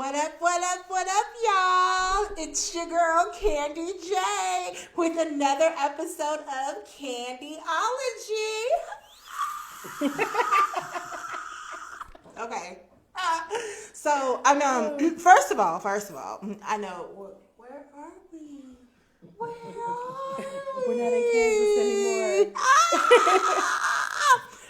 What up, y'all? It's your girl, Candy J, with another episode of Candyology. Okay. So, I know, first of all, I know, where are we? Where are we? We're not in Kansas anymore.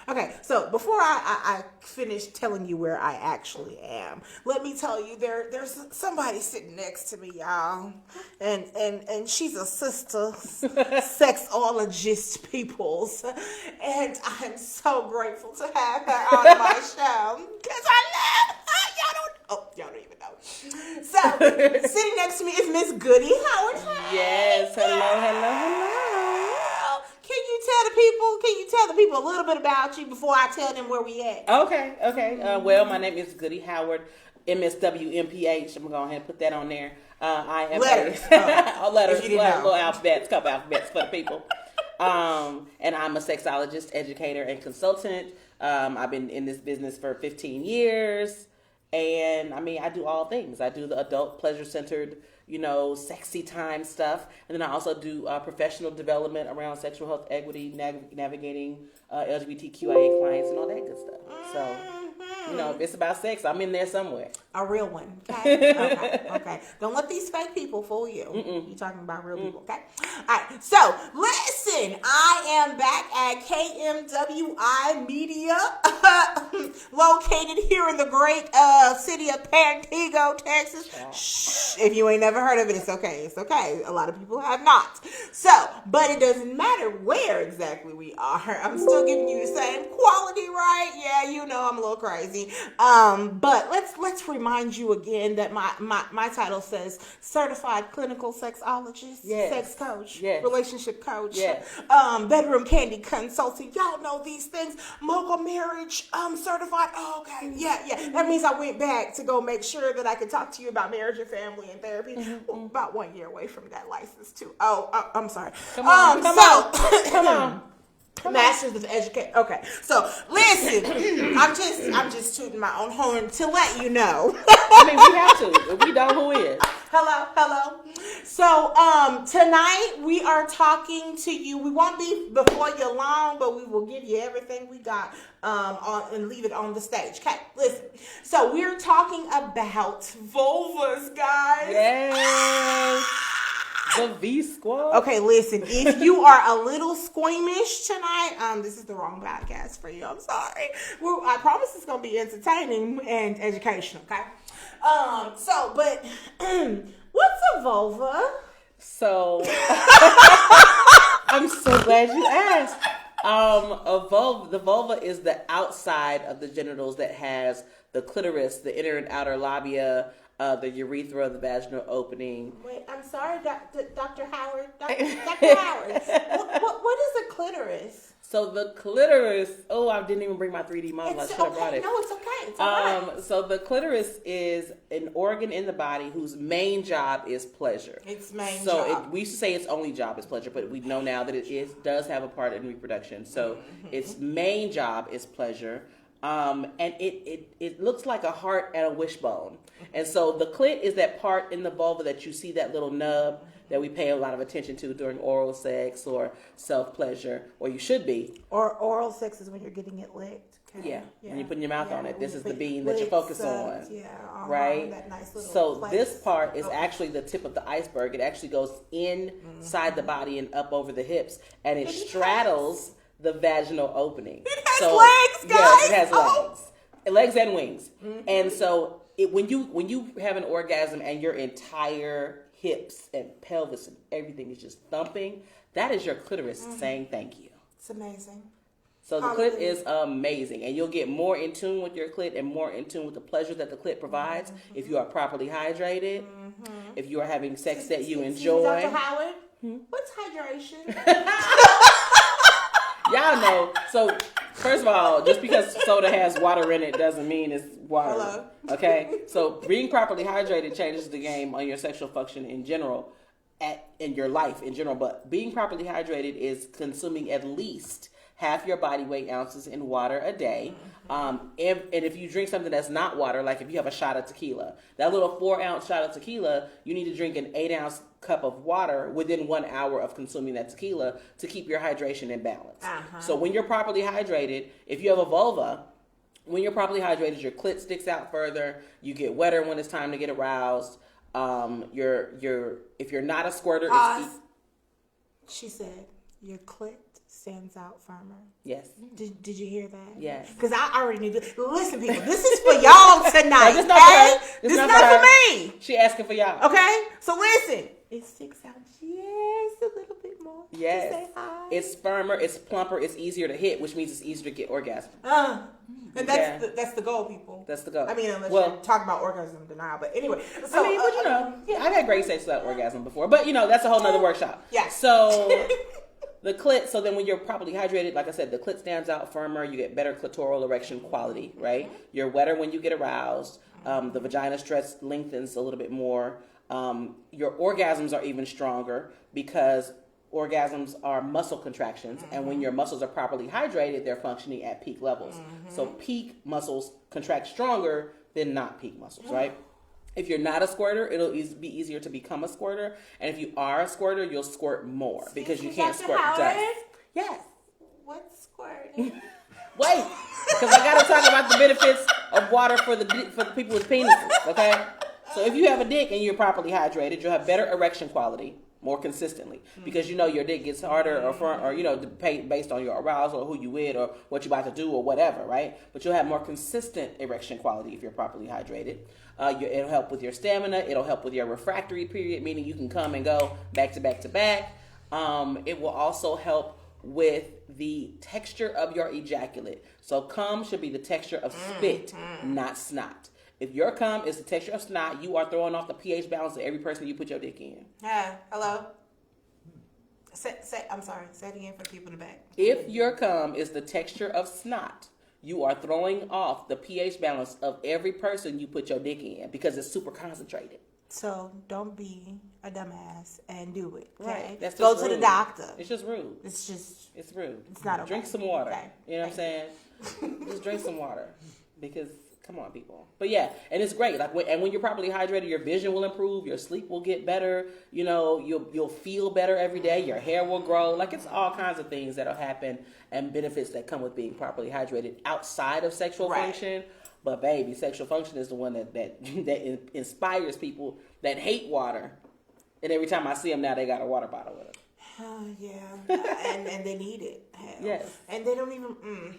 Okay, so before I finish telling you where I actually am, let me tell you there's somebody sitting next to me, y'all, and she's a sister, sexologist peoples, and I'm so grateful to have her on my show because I love her. Y'all don't even know. So sitting next to me is Miss Goody. Howard. Yes, hello. Can you tell the people a little bit about you before I tell them where we at? Okay. Well, my name is Goody Howard, MSWMPH. I'm going to go ahead and put that on there. I am letters. Letters, little alphabets, couple alphabets for the people. And I'm a sexologist, educator, and consultant. I've been in this business for 15 years. And I mean, I do all things. I do the adult pleasure-centered, sexy time stuff. And then I also do professional development around sexual health equity, navigating LGBTQIA clients and all that good stuff. So, if it's about sex, I'm in there somewhere. A real one, okay? Okay. Don't let these fake people fool you. You're talking about real people, okay? All right. So, listen, I am back at KMWI Media, located here in the great city of Pantego, Texas. Shh, if you ain't never heard of it, it's okay. It's okay. A lot of people have not. So, but it doesn't matter where exactly we are. I'm still giving you the same quality, right? Yeah, I'm a little crazy. But let's remind you again that my title says certified clinical sexologist, sex coach, relationship coach, bedroom candy consultant. Y'all know these things. Mogul marriage certified. Oh, okay. Yeah. That means I went back to go make sure that I could talk to you about marriage and family and therapy. Well, about 1 year away from that license too. I'm sorry. Come on. Masters of Education. Okay, so listen, I'm just tooting my own horn to let you know. I mean, we have to. If we know who is. Hello. So tonight we are talking to you. We won't be before you long, but we will give you everything we got and leave it on the stage. Okay, listen. So we're talking about vulvas, guys. Yes. The V Squad. Okay, listen. If you are a little squeamish tonight, this is the wrong podcast for you. I'm sorry. I promise it's gonna be entertaining and educational. Okay. But what's a vulva? So I'm so glad you asked. The vulva is the outside of the genitals that has the clitoris, the inner and outer labia, the urethra, the vaginal opening. Wait, I'm sorry, Dr. Howard. Dr. Howard, what is a clitoris? So the clitoris, I didn't even bring my 3D model. I should have brought it. No, it's okay. It's all right. So the clitoris is an organ in the body whose main job is pleasure. Its main job. So we used to say its only job is pleasure, but we know now that it does have a part in reproduction. So its main job is pleasure. And it looks like a heart and a wishbone. And so the clit is that part in the vulva that you see, that little nub that we pay a lot of attention to during oral sex or self-pleasure, or you should be. Or oral sex is when you're getting it licked. Okay? Yeah, when you're putting your mouth on it. This is the bean that you focus on. Yeah, right? That nice little so place. This part is actually the tip of the iceberg. It actually goes inside the body and up over the hips, and it straddles the vaginal opening. It has legs, guys. Yes, it has legs. Legs and wings. And so when you have an orgasm and your entire hips and pelvis and everything is just thumping, that is your clitoris saying thank you. It's amazing. So the clit is amazing, and you'll get more in tune with your clit and more in tune with the pleasure that the clit provides if you are properly hydrated, if you are having sex that you enjoy. Dr. Howard, what's hydration? Y'all know. So first of all, just because soda has water in it doesn't mean it's water. Hello. Okay? So being properly hydrated changes the game on your sexual function in general, in your life in general. But being properly hydrated is consuming at least half your body weight ounces in water a day. And if you drink something that's not water, like if you have a shot of tequila, that little 4-ounce shot of tequila, you need to drink an 8-ounce cup of water within 1 hour of consuming that tequila to keep your hydration in balance. So when you're properly hydrated, if you have a vulva, when you're properly hydrated, your clit sticks out further. You get wetter when it's time to get aroused. If you're not a squirter, she said your clit stands out firmer. Yes. Did you hear that? Yes. Because I already knew this. Listen, people, this is for y'all tonight. This is not for her. This is not for me. She asking for y'all. Okay? So listen. It sticks out just a little bit more. Yes. Say hi. It's firmer, it's plumper, it's easier to hit, which means it's easier to get orgasm. And that's the goal, people. That's the goal. I mean, unless you're talking about orgasm denial. But anyway. So, I've had great sex without orgasm before. But, that's a whole nother workshop. Yeah. So, the clit, so then when you're properly hydrated, like I said, the clit stands out firmer. You get better clitoral erection quality, right? You're wetter when you get aroused. The vagina stretch lengthens a little bit more. Your orgasms are even stronger because orgasms are muscle contractions, and when your muscles are properly hydrated, they're functioning at peak levels. So peak muscles contract stronger than not peak muscles, right? If you're not a squirter, it'll be easier to become a squirter, and if you are a squirter, you'll squirt more because you can't squirt dust. Yes. What's squirting? Wait, because I got to talk about the benefits of water for the people with penises, okay? So if you have a dick and you're properly hydrated, you'll have better erection quality more consistently because your dick gets harder or based on your arousal or who you with or what you're about to do or whatever, right? But you'll have more consistent erection quality if you're properly hydrated. It'll help with your stamina. It'll help with your refractory period, meaning you can come and go back to back to back. It will also help with the texture of your ejaculate. So cum should be the texture of spit, not snot. If your cum is the texture of snot, you are throwing off the pH balance of every person you put your dick in. Hello? I'm sorry. Say it again for the people in the back. If your cum is the texture of snot, you are throwing off the pH balance of every person you put your dick in because it's super concentrated. So don't be a dumbass and do it. Okay? Right. That's Go just to rude. the doctor. It's just rude. It's rude. It's not okay. Drink some water. Okay. You know what I'm saying? Just drink some water because come on, people. But yeah, and it's great. When you're properly hydrated, your vision will improve, your sleep will get better. You'll feel better every day. Your hair will grow. It's all kinds of things that'll happen and benefits that come with being properly hydrated outside of sexual function. But baby, sexual function is the one that inspires people that hate water. And every time I see them now, they got a water bottle with them. And they need it. Hell. Yes. And they don't even.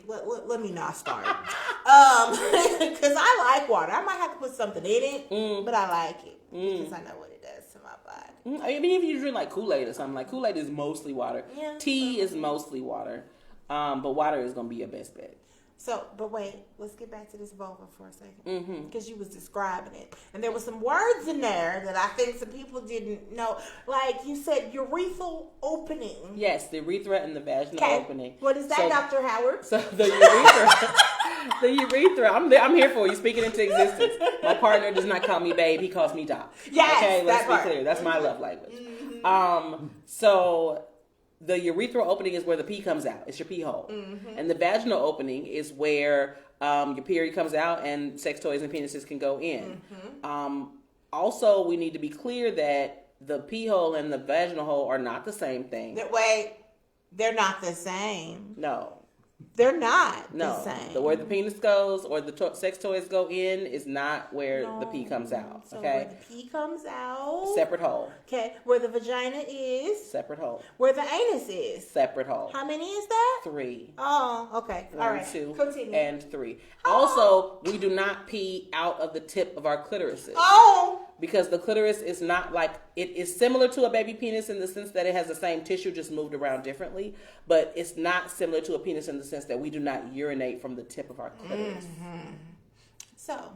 Let me not start. Because I like water. I might have to put something in it, but I like it because I know what it does to my body. I mean, if you drink like Kool-Aid or something, like Kool-Aid is mostly water. Yeah. Tea is mostly water. But water is gonna be your best bet. So, but wait, let's get back to this vulva for a second. Because you was describing it. And there were some words in there that I think some people didn't know. Like you said, urethral opening. Yes, the urethra and the vaginal opening. What is that, Dr. Howard? So the urethra, I'm here for you, speaking into existence. My partner does not call me babe, he calls me doc. Yes, okay, let's be clear. That's Mm-hmm. my love language. So the urethral opening is where the pee comes out. It's your pee hole. And the vaginal opening is where your period comes out and sex toys and penises can go in. Also, we need to be clear that the pee hole and the vaginal hole are not the same thing. Wait, they're not the same. No. They're not No. the same. The where the penis goes or the sex toys go in is not where the pee comes out. So Okay. where the pee comes out. Separate hole. Okay. Where the vagina is. Separate hole. Where the anus is. Separate hole. How many is that? 3. Oh, okay. All right. 2, Continue. and 3. Also, we do not pee out of the tip of our clitorises. Oh. Because the clitoris is not it is similar to a baby penis in the sense that it has the same tissue, just moved around differently. But it's not similar to a penis in the sense that we do not urinate from the tip of our clitoris. So,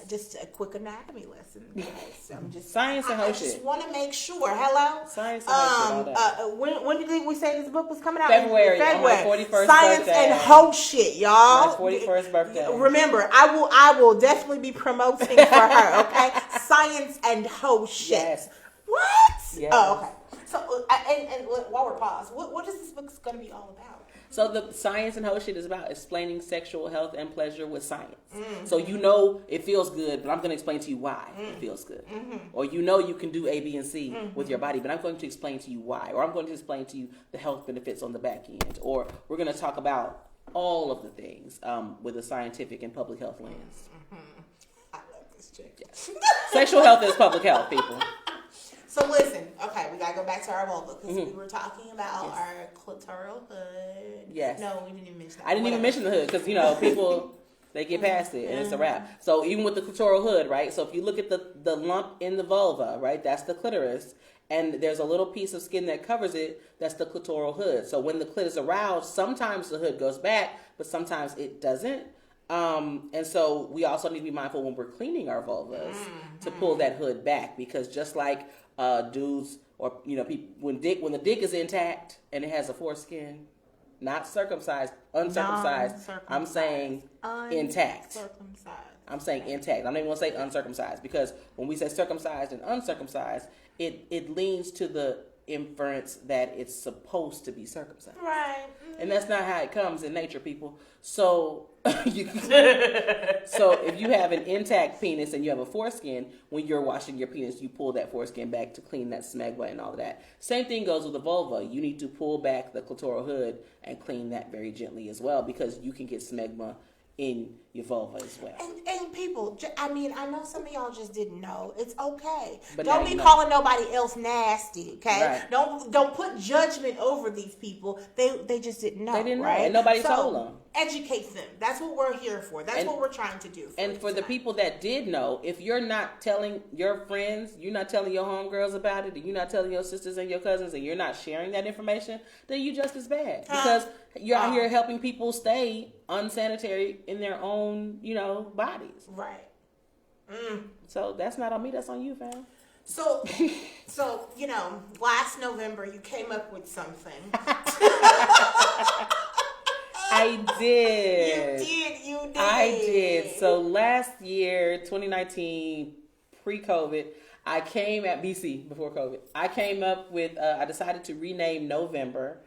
just a quick anatomy lesson, guys. I'm just Science and I hoe just shit. want to make sure. Hello. Science and hoe shit, all that. When did we say this book was coming out? February. On my 41st Science birthday. and hoe shit, y'all. My 41st birthday. Remember, I will definitely be promoting for her. Okay, science and hoe shit. Yes. What? Yes. Oh, okay. So, and while we're paused, what is this book going to be all about? So the science and whole shit is about explaining sexual health and pleasure with science. So you know it feels good, but I'm going to explain to you why it feels good. Or you know you can do A, B, and C with your body, but I'm going to explain to you why. Or I'm going to explain to you the health benefits on the back end. Or we're going to talk about all of the things with a scientific and public health lens. I love this chick. Yes. Sexual health is public health, people. So listen, okay, we gotta go back to our vulva because we were talking about our clitoral hood. Yes. No, we didn't even mention that. I didn't even mention the hood because, you know, people, they get past it and it's a wrap. So even with the clitoral hood, right? So if you look at the lump in the vulva, right, that's the clitoris. And there's a little piece of skin that covers it, that's the clitoral hood. So when the clit is aroused, sometimes the hood goes back, but sometimes it doesn't. And so we also need to be mindful when we're cleaning our vulvas to pull that hood back, because just like dudes or, you know, people, when the dick is intact and it has a foreskin, not circumcised, uncircumcised, I'm saying intact. I'm saying intact. I'm not even going to say uncircumcised, because when we say circumcised and uncircumcised, it leans to the inference that it's supposed to be circumcised. Right. And that's not how it comes in nature, people. So, so if you have an intact penis and you have a foreskin, when you're washing your penis, you pull that foreskin back to clean that smegma and all of that. Same thing goes with the vulva. You need to pull back the clitoral hood and clean that very gently as well, because you can get smegma in your vulva as well. And people, I mean, I know some of y'all just didn't know. It's okay. But don't be calling nobody else nasty, okay? Right. Don't put judgment over these people. They just didn't know. They didn't know, right? and nobody told them. Educate them. That's what we're here for. That's what we're trying to do. And for the people that did know, if you're not telling your friends, you're not telling your homegirls about it, and you're not telling your sisters and your cousins, and you're not sharing that information, then you just as bad, because you're out here helping people stay unsanitary in their own, you know, bodies. Right. So that's not on me. That's on you, fam. So, you know, last November you came up with something. I did. You did. I did. So last year, 2019, pre-COVID, I came at BC, before COVID. I came up with, I decided to rename November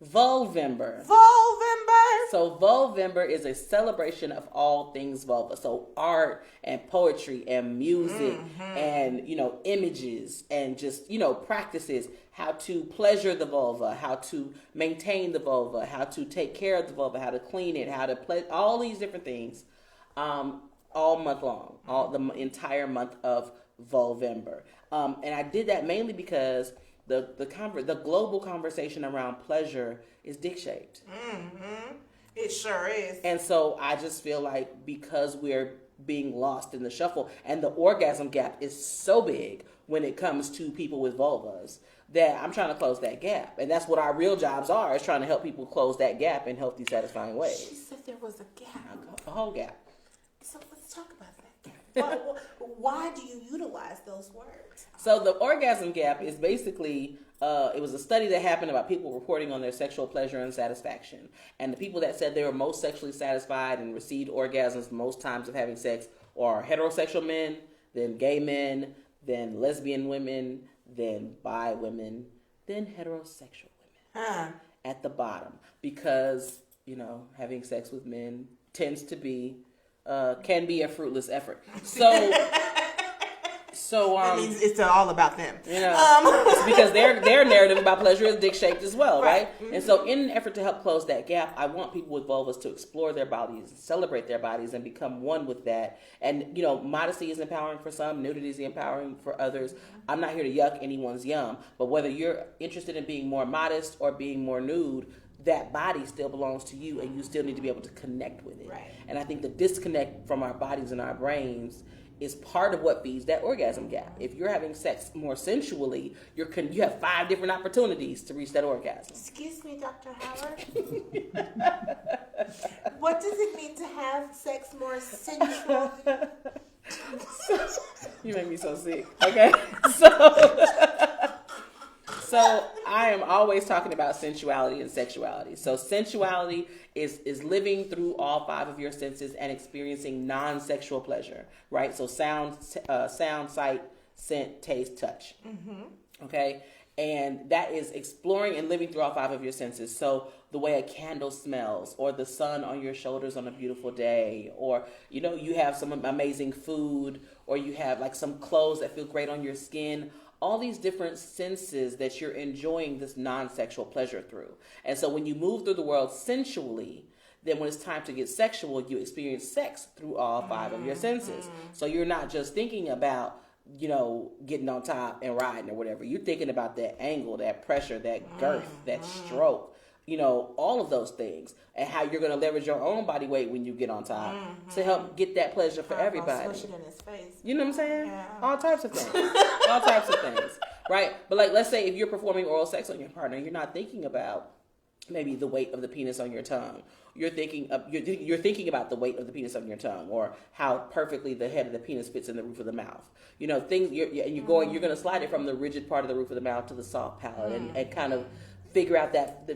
VULVember. VULVember. So VULVember is a celebration of all things vulva. So art and poetry and music and, you know, images and just, you know, practices, how to pleasure the vulva, how to maintain the vulva, how to take care of the vulva, how to clean it, how to play, all these different things, all month long, all the entire month of VULVember. And I did that mainly because the global conversation around pleasure is dick shaped. It sure is. And so I just feel like, because we're being lost in the shuffle, and the orgasm gap is so big when it comes to people with vulvas, that I'm trying to close that gap. And that's what our real jobs are, is trying to help people close that gap in healthy, satisfying ways. She said there was a gap. A whole gap. So let's talk about that gap. Why do you utilize those words? So the orgasm gap is basically, it was a study that happened about people reporting on their sexual pleasure and satisfaction. And the people that said they were most sexually satisfied and received orgasms most times of having sex are heterosexual men, then gay men, then lesbian women, then bi women, then heterosexual women at the bottom. Because, you know, having sex with men tends to be, can be a fruitless effort. So that means it's all about them. You know, it's because their narrative about pleasure is dick shaped as well, right? And so in an effort to help close that gap, I want people with vulvas to explore their bodies, celebrate their bodies, and become one with that. And, you know, modesty is empowering for some, nudity is empowering for others. I'm not here to yuck anyone's yum, but whether you're interested in being more modest or being more nude, that body still belongs to you, and you still need to be able to connect with it. Right. And I think the disconnect from our bodies and our brains is part of what feeds that orgasm gap. If you're having sex more sensually, you have 5 different opportunities to reach that orgasm. Excuse me, Dr. Howard. What does it mean to have sex more sensually? You make me so sick. Okay, so I am always talking about sensuality and sexuality. So sensuality is living through all 5 of your senses and experiencing non-sexual pleasure, right? So sound, sight, scent, taste, touch. Okay, And that is exploring and living through all 5 of your senses. So the way a candle smells, or the sun on your shoulders on a beautiful day, or, you know, you have some amazing food, or you have like some clothes that feel great on your skin. All these different senses that you're enjoying this non-sexual pleasure through. And so when you move through the world sensually, then when it's time to get sexual, you experience sex through all 5 of your senses. So you're not just thinking about, you know, getting on top and riding or whatever. You're thinking about that angle, that pressure, that girth, that stroke, you know, all of those things, and how you're going to leverage your own body weight when you get on top to help get that pleasure for everybody. Squish it in his face. You know what I'm saying? Yeah. All types of things. All types of things. Right? But like, let's say if you're performing oral sex on your partner, you're not thinking about maybe the weight of the penis on your tongue. You're thinking about the weight of the penis on your tongue, or how perfectly the head of the penis fits in the roof of the mouth. You know, things you're going to slide it from the rigid part of the roof of the mouth to the soft palate, and kind of figure out that the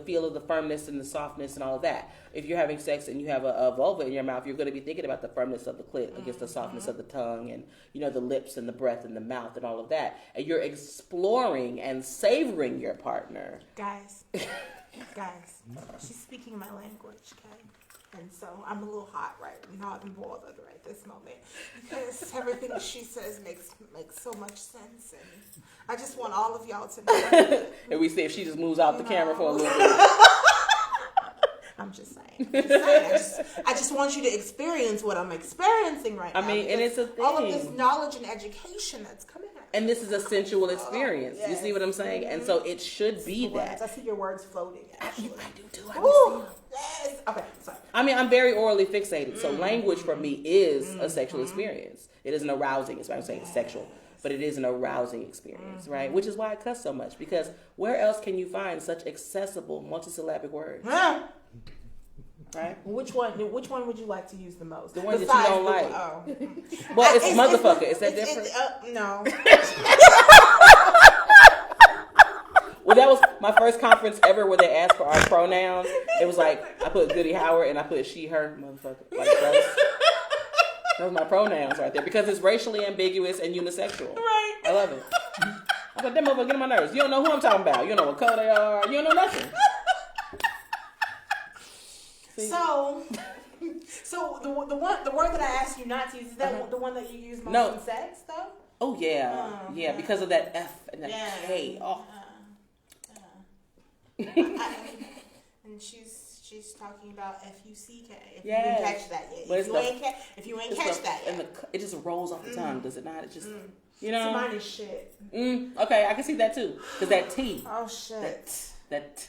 feel of the firmness and the softness and all of that. If you're having sex and you have a vulva in your mouth, you're going to be thinking about the firmness of the clit against the softness of the tongue, and, you know, the lips and the breath and the mouth and all of that. And you're exploring and savoring your partner. Guys, she's speaking my language, okay? And so I'm a little hot and bothered right this moment, because everything she says makes so much sense, and I just want all of y'all to know. And we see if she just moves out the camera for a little bit. I'm just saying. I just want you to experience what I'm experiencing right now. I mean, and it's a thing. All of this knowledge and education that's coming out. And this is a sensual experience. Yes. You see what I'm saying? And so it should be that. I see your words floating, actually. I do too. Yes. Okay, sorry. I mean, I'm very orally fixated. So language for me is a sexual experience. It is an arousing experience. I'm saying it's sexual, but it is an arousing experience, right? Which is why I cuss so much, because where else can you find such accessible multisyllabic words? Right? Which one would you like to use the most? The one that you don't like. Well, it's motherfucker. Is that different? No. Well, that was my first conference ever where they asked for our pronouns. It was like, I put Goody Howard and I put she, her, motherfucker. Like those my pronouns right there, because it's racially ambiguous and unisexual. Right. I love it. I put that motherfucker get on my nerves. You don't know who I'm talking about. You don't know what color they are. You don't know nothing. So the word that I asked you not to use, is that the one that you use most in sex, though? Oh yeah, because of that F and that K. Oh. And she's talking about FUCK. If you yes. didn't catch that yet, if you ain't catch that yet, and it just rolls off the tongue, does it not? It just you know. So mine is shit. Okay, I can see that too, because that T. Oh shit. That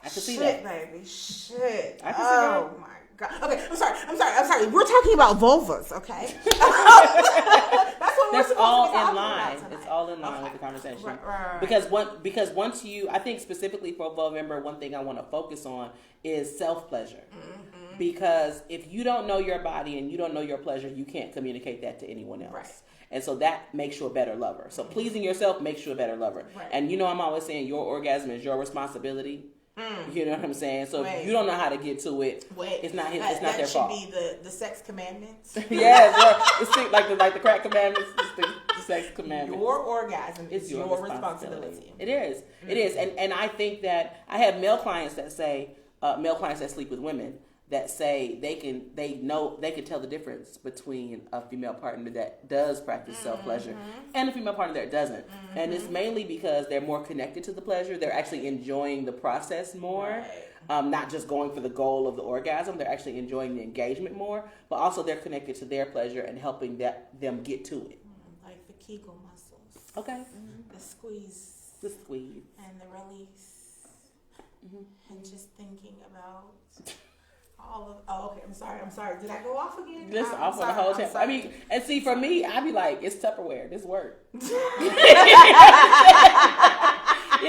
I can see that. Shit, baby. Shit. I can see that. Oh my God. Okay, I'm sorry. We're talking about vulvas, okay? That's all in line. It's all in line with the conversation. Right. Because once you, I think specifically for VULVember, one thing I want to focus on is self-pleasure. Mm-hmm. Because if you don't know your body and you don't know your pleasure, you can't communicate that to anyone else. Right. And so that makes you a better lover. So pleasing yourself makes you a better lover. Right. And you know, I'm always saying your orgasm is your responsibility. You know what I'm saying? So if you don't know how to get to it, it's not their fault. That should be the sex commandments. Yes, it's like the crack commandments. It's the sex commandments. Your orgasm is your responsibility. It is. Mm-hmm. It is. And I think that I have male clients that sleep with women that say they can tell the difference between a female partner that does practice self-pleasure and a female partner that doesn't. Mm-hmm. And it's mainly because they're more connected to the pleasure. They're actually enjoying the process more. Right. Not just going for the goal of the orgasm. They're actually enjoying the engagement more, but also they're connected to their pleasure and helping them get to it. Like the Kegel muscles. Okay. The squeeze. And the release. And just thinking about... okay. I'm sorry. Did I go off again? Just off for the whole time. I mean, and see, for me, I'd be like, it's Tupperware. This work. You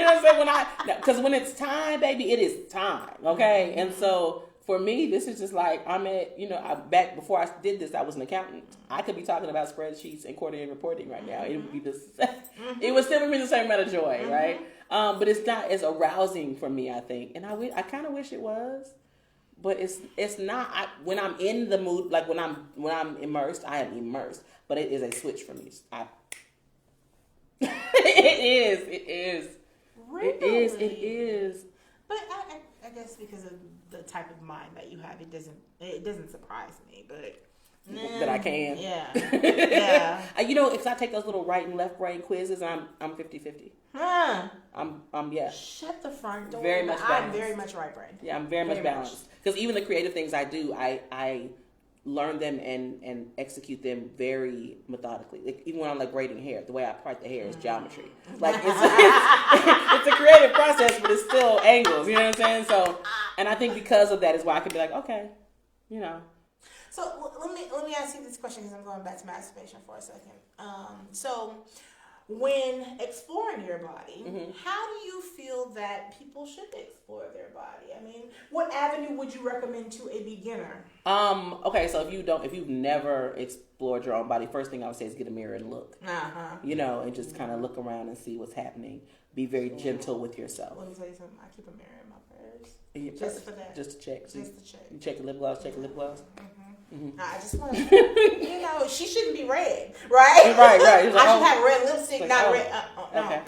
know what I'm saying? Because when it's time, baby, it is time. Okay, and so for me, this is just like I'm at. Back before I did this, I was an accountant. I could be talking about spreadsheets and quarterly reporting right now. It would be it would still be the same amount of joy, right? But it's not as arousing for me, I think, and I kind of wish it was. But it's not. When I'm in the mood, like when I'm immersed, I am immersed. But it is a switch for me. It It is. Really? It is. But I guess because of the type of mind that you have, it doesn't surprise me. But that I can. Yeah. Yeah. Because I take those little right and left brain quizzes, I'm 50-50. Huh. I'm yeah. Shut the front door. Very much balanced. I'm very much right brain. Yeah, I'm very much balanced. Because even the creative things I do, I learn them and execute them very methodically. Like, even when I'm like braiding hair, the way I part the hair is geometry. Like it's a creative process, but it's still angles. You know what I'm saying? So, and I think because of that is why I could be like, okay, So let me ask you this question because I'm going back to masturbation for a second. So when exploring your body, how do you feel that people should explore their body? I mean, what avenue would you recommend to a beginner? Okay, so if you've never explored your own body, first thing I would say is get a mirror and look. And just kind of look around and see what's happening. Be very gentle with yourself. Let me tell you something. I keep a mirror in my purse. Just for that. Just to check. Just to check. You check your lip gloss, I just want to, she shouldn't be red, right? Right. I should have red lipstick, not red. Okay.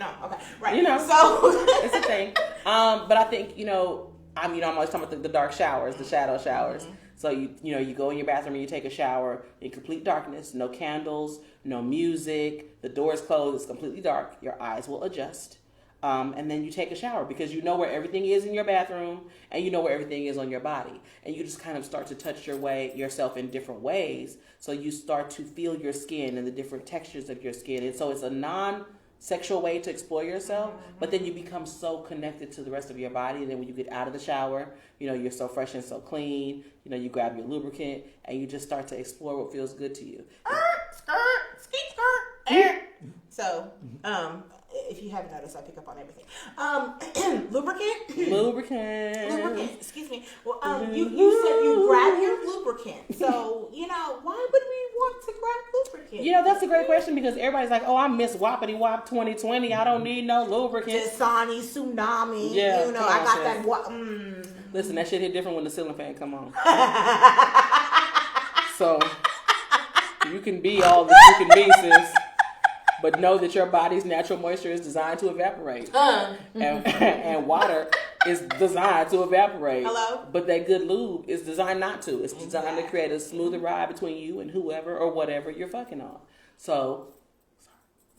Right. So it's a thing. But I think I'm always talking about the dark showers, the shadow showers. So you go in your bathroom and you take a shower in complete darkness, no candles, no music, the door is closed, it's completely dark. Your eyes will adjust. And then you take a shower because you know where everything is in your bathroom and you know where everything is on your body. And you just kind of start to touch yourself in different ways. So you start to feel your skin and the different textures of your skin. And so it's a non-sexual way to explore yourself, but then you become so connected to the rest of your body. And then when you get out of the shower, you're so fresh and so clean. You grab your lubricant and you just start to explore what feels good to you. Skirt. So, if you haven't noticed, I pick up on everything. Lubricant. Excuse me. Well, you said you grab your lubricant. So, why would we want to grab lubricant? That's a great question because everybody's like, "Oh, I miss Whoppity Wop 2020. I don't need no lubricant." Dasani, Tsunami. Yeah, I got that. Listen, that shit hit different when the ceiling fan come on. So you can be all that you can be, sis. But know that your body's natural moisture is designed to evaporate. And water is designed to evaporate. Hello? But that good lube is designed not to. It's designed to create a smoother ride between you and whoever or whatever you're fucking on. So,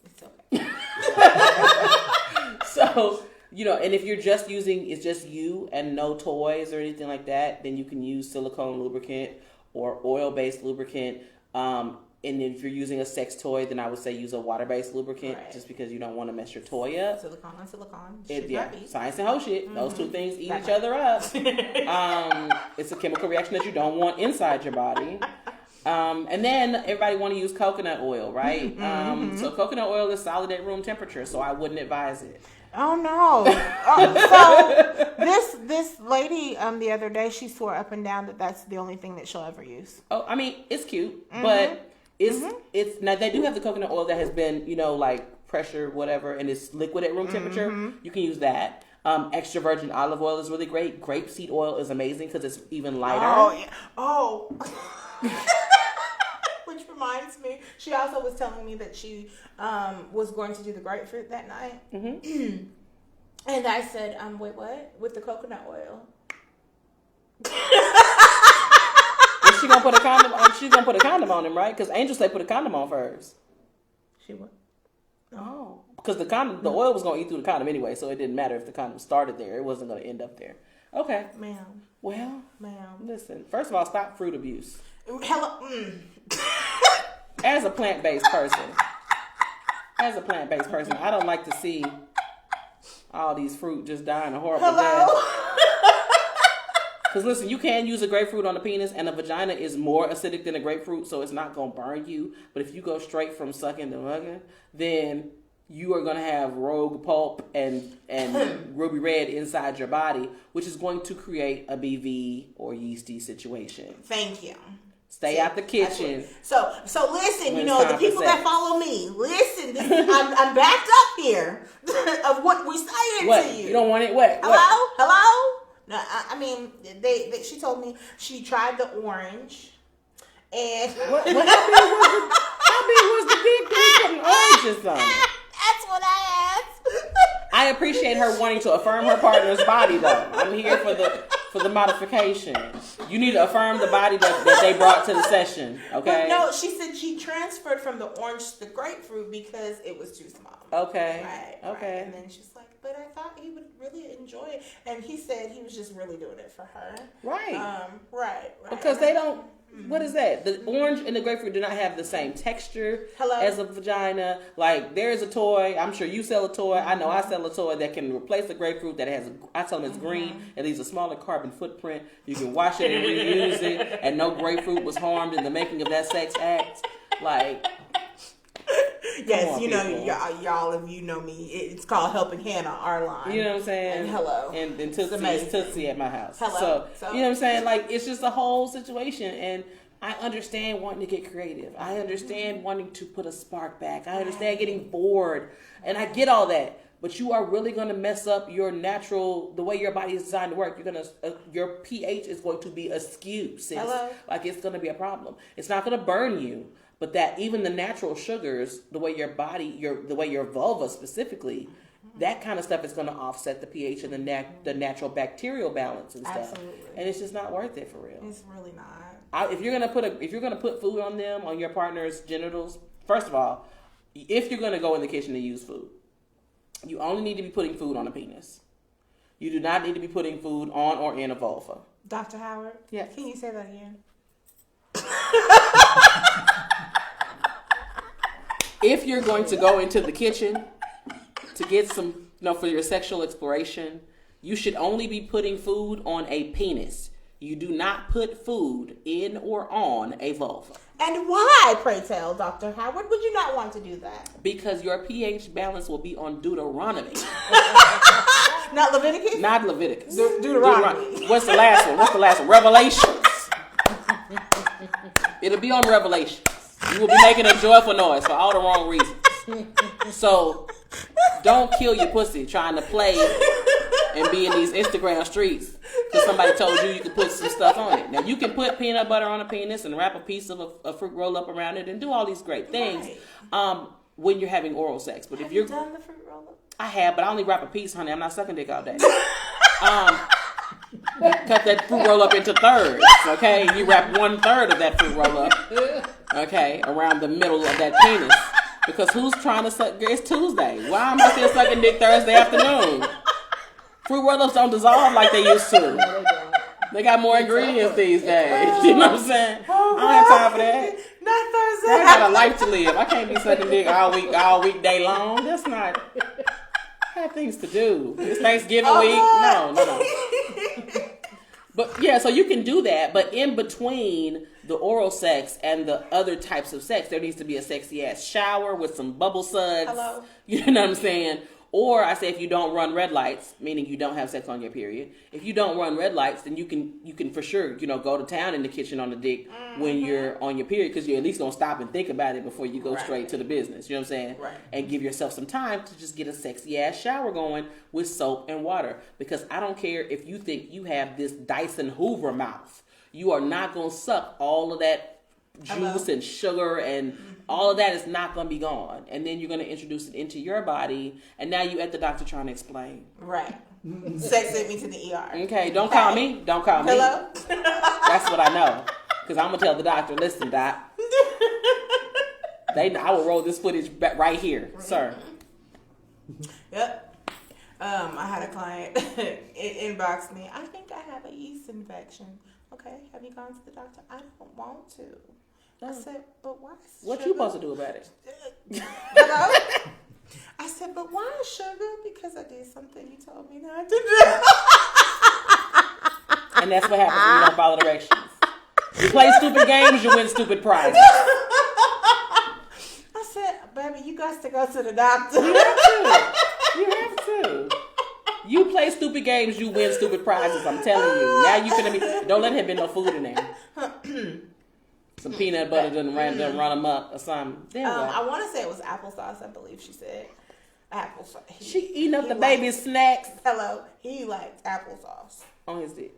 it's okay. So, and if you're just using, it's just you and no toys or anything like that, then you can use silicone lubricant or oil-based lubricant. And if you're using a sex toy, then I would say use a water-based lubricant just because you don't want to mess your toy up. Silicone on silicone. Science and whole shit. Those two things eat each other up. It's a chemical reaction that you don't want inside your body. And then everybody want to use coconut oil, right? So coconut oil is solid at room temperature, so I wouldn't advise it. Oh no! So this lady the other day she swore up and down that that's the only thing that she'll ever use. Oh, I mean it's cute, but it's now they do have the coconut oil that has been like pressure whatever and it's liquid at room temperature. You can use that. Extra virgin olive oil is really great. Grapeseed oil is amazing because it's even lighter. Oh yeah. Oh. Which reminds me, she also was telling me that she was going to do the grapefruit that night. And I said, wait, what? With the coconut oil. Is she gonna put a condom on? She's gonna put a condom on him, right? Because Angel said put a condom on first. She what? Oh. Because the oil was gonna eat through the condom anyway, so it didn't matter if the condom started there. It wasn't gonna end up there. Okay. Ma'am. Well, ma'am. Listen, first of all, stop fruit abuse. Hello. As a plant-based person, I don't like to see all these fruit just dying a horrible death. Because listen, you can use a grapefruit on a penis, and a vagina is more acidic than a grapefruit, so it's not going to burn you. But if you go straight from sucking to mugging, then you are going to have rogue pulp and ruby red inside your body, which is going to create a BV or yeasty situation. Thank you. Stay out the kitchen. So listen, the people that follow me, listen, I'm backed up here of what we're saying to you. You don't want it wet. Hello? No, I mean, she told me she tried the orange. And how big was the big thing putting oranges on it? That's what I appreciate her wanting to affirm her partner's body, though. I'm here for the modification. You need to affirm the body that they brought to the session, okay? But no, she said she transferred from the orange to the grapefruit because it was too small. Okay. Right. Okay. Right. And then she's like, but I thought he would really enjoy it. And he said he was just really doing it for her. Right. Right. Because they don't. What is that? The orange and the grapefruit do not have the same texture as a vagina. Like, there's a toy. I'm sure you sell a toy. I know I sell a toy that can replace the grapefruit that has, I tell them it's green. It leaves a smaller carbon footprint. You can wash it and reuse it. And no grapefruit was harmed in the making of that sex act. Like, yes, on, you know, people. y'all, if you know me, it's called Helping Hannah, our line. You know what I'm saying? And hello. And Tootsie at my house. Hello. So, you know what I'm saying? Like, it's just a whole situation. And I understand wanting to get creative. I understand wanting to put a spark back. I understand getting bored. And I get all that. But you are really going to mess up your natural, the way your body is designed to work. You're going to, your pH is going to be askew, sis. Hello. Like, it's going to be a problem. It's not going to burn you. But that even the natural sugars, the way your body, the way your vulva specifically, that kind of stuff is going to offset the pH and the natural bacterial balance and stuff. Absolutely. And it's just not worth it for real. It's really not. If you're gonna put food on them, on your partner's genitals, first of all, if you're gonna go in the kitchen and use food, you only need to be putting food on a penis. You do not need to be putting food on or in a vulva. Dr. Howard? Yeah. Can you say that again? If you're going to go into the kitchen to get some, for your sexual exploration, you should only be putting food on a penis. You do not put food in or on a vulva. And why, pray tell, Dr. Howard, would you not want to do that? Because your pH balance will be on Deuteronomy. Not Leviticus? Not Leviticus. Deuteronomy. What's the last one? Revelations. It'll be on Revelations. You will be making a joyful noise for all the wrong reasons. So, don't kill your pussy trying to play and be in these Instagram streets because somebody told you could put some stuff on it. Now, you can put peanut butter on a penis and wrap a piece of a fruit roll up around it and do all these great things when you're having oral sex. But Have you done the fruit roll up? I have, but I only wrap a piece, honey. I'm not sucking dick all day. Cut that fruit roll up into thirds, okay? You wrap 1/3 of that fruit roll up, okay, around the middle of that penis. Because who's trying to suck? It's Tuesday. Why am I still sucking dick Thursday afternoon? Fruit roll-ups don't dissolve like they used to. They got more ingredients these days. You know what I'm saying? I don't have time for that. Not Thursday. I got a life to live. I can't be sucking dick all weekday long. That's not. I have things to do. It's Thanksgiving week. No. But yeah, so you can do that, but in between the oral sex and the other types of sex, there needs to be a sexy ass shower with some bubble suds. Hello. You know what I'm saying? Or I say if you don't run red lights, meaning you don't have sex on your period. If you don't run red lights, then you can for sure, go to town in the kitchen on the dick when you're on your period, because you're at least gonna stop and think about it before you go straight to the business. You know what I'm saying? Right. And give yourself some time to just get a sexy ass shower going with soap and water. Because I don't care if you think you have this Dyson Hoover mouth. You are not gonna suck all of that juice and sugar and all of that is not going to be gone. And then you're going to introduce it into your body. And now you at the doctor trying to explain. Right. Sex sent me to the ER. Okay, don't call me. Don't call me. Hello? That's what I know. Because I'm going to tell the doctor, listen, doc. I will roll this footage back right here, sir. Yep. I had a client inbox me. I think I have a yeast infection. Okay, have you gone to the doctor? I don't want to. I said, but why? What you supposed to do about it? Hello? I said, but why sugar? Because I did something you told me not to do. And that's what happens when you don't follow directions. You play stupid games, you win stupid prizes. I said, baby, you got to go to the doctor. You have to. You play stupid games, you win stupid prizes. I'm telling you. Now you finna be. Don't let him be no food in there. Some peanut butter done run amok or something. I want to say it was applesauce. I believe she said applesauce. She eating up the baby's snacks. Hello, he liked applesauce On his dick.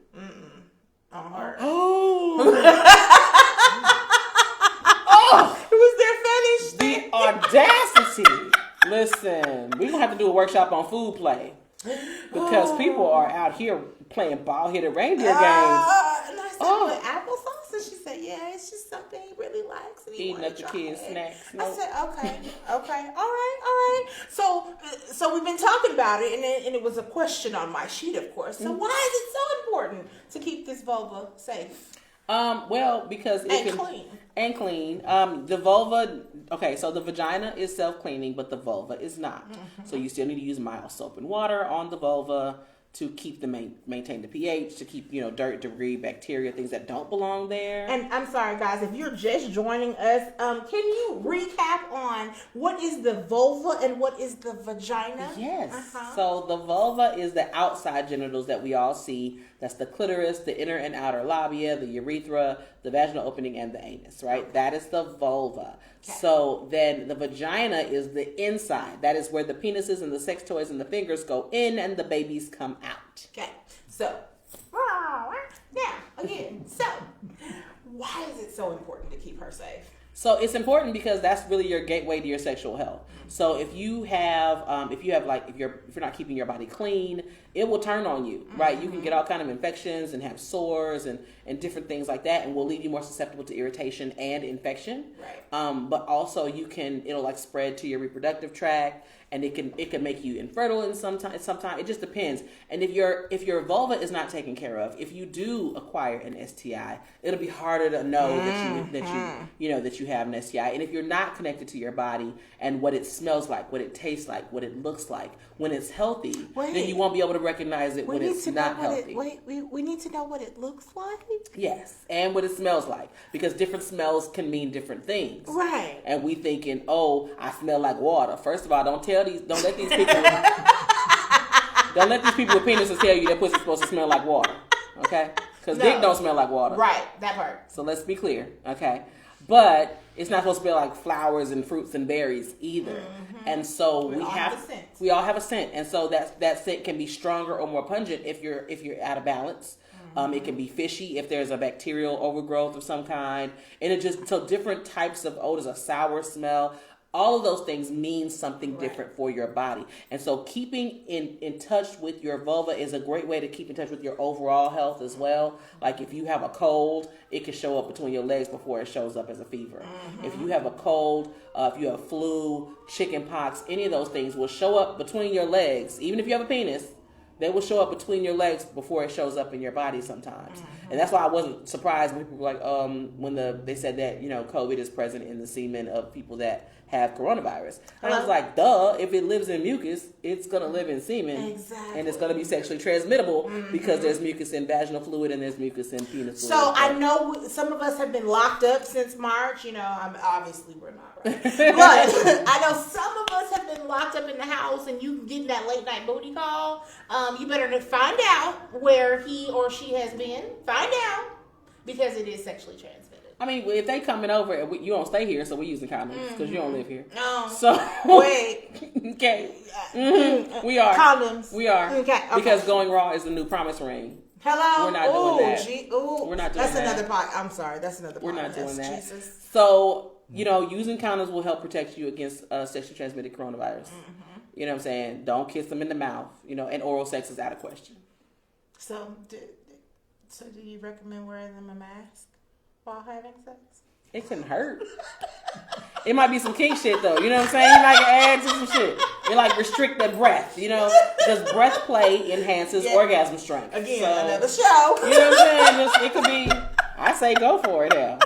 on her. Oh. It was their fetish. The audacity. Listen, we're going to have to do a workshop on food play. Because people are out here playing ball-headed reindeer games. And I said, with applesauce? And she said, yeah, it's just something he really likes. And he eating up the kids' snacks. Nope. I said, okay, all right. So we've been talking about it, and it was a question on my sheet, of course. So why is it so important to keep this vulva safe? Well, because clean. And clean. The vulva, okay, so the vagina is self-cleaning, but the vulva is not. Mm-hmm. So you still need to use mild soap and water on the vulva to keep maintain the pH, to keep, dirt, debris, bacteria, things that don't belong there. And I'm sorry, guys, if you're just joining us, can you recap on what is the vulva and what is the vagina? Yes. So the vulva is the outside genitals that we all see. That's the clitoris, the inner and outer labia, the urethra, the vaginal opening, and the anus, right? Okay. That is the vulva. Okay. So then the vagina is the inside. That is where the penises and the sex toys and the fingers go in and the babies come out. Okay. So, now, again, so why is it so important to keep her safe? So it's important because that's really your gateway to your sexual health. So if you're not keeping your body clean, it will turn on you, right? You can get all kind of infections and have sores and different things like that, and will leave you more susceptible to irritation and infection. Right. But also it'll spread to your reproductive tract, and it can make you infertile in sometimes. It just depends. And if your vulva is not taken care of, if you do acquire an STI, it'll be harder to know that you have an STI. And if you're not connected to your body and what it smells like, what it tastes like, what it looks like when it's healthy, then you won't be able to recognize it when it's not healthy. We need to know what it looks like? Yes, and what it smells like, because different smells can mean different things. Right. And we thinking, oh, I smell like water. First of all, don't let these people with penises tell you that pussy's supposed to smell like water. Okay? Because dick don't smell like water. Right, that part. So let's be clear, okay? But it's not supposed to smell like flowers and fruits and berries either. Mm-hmm. And so we all have a scent. And so that scent can be stronger or more pungent if you're out of balance. Mm-hmm. It can be fishy if there's a bacterial overgrowth of some kind. And so different types of odors, a sour smell, all of those things mean something different for your body. And so keeping in touch with your vulva is a great way to keep in touch with your overall health as well. Like if you have a cold, it can show up between your legs before it shows up as a fever. Mm-hmm. If you have a cold, if you have flu, chicken pox, any of those things will show up between your legs. Even if you have a penis, they will show up between your legs before it shows up in your body sometimes. Mm-hmm. And that's why I wasn't surprised when people were like, when they said that, COVID is present in the semen of people that have coronavirus. And I was like, duh, if it lives in mucus, it's going to live in semen. Exactly. And it's going to be sexually transmittable because there's mucus in vaginal fluid and there's mucus in penis fluid. So I know some of us have been locked up since March. Obviously we're not, right? But I know some of us have been locked up in the house, and you getting that late night booty call. You better find out where he or she has been. Find out, because it is sexually transmitted. I mean, if they coming over, you don't stay here, so we're using condoms because you don't live here. No. So wait. Okay. Mm-hmm. We are condoms. We are. Okay. Because going raw is the new promise ring. Hello. We're not doing that. We're not doing that. That's another part. I'm sorry. That's another part. We're not doing that. Jesus. So using condoms will help protect you against sexually transmitted coronavirus. Mm-hmm. You know what I'm saying? Don't kiss them in the mouth. And oral sex is out of question. So do you recommend wearing them a mask while having sex? It can hurt. It might be some kink shit though. You know what I'm saying? You might add to some shit. It restrict the breath. Because breath play enhances orgasm strength. Again, another show. You know what I'm saying? It could be. I say go for it. Yeah.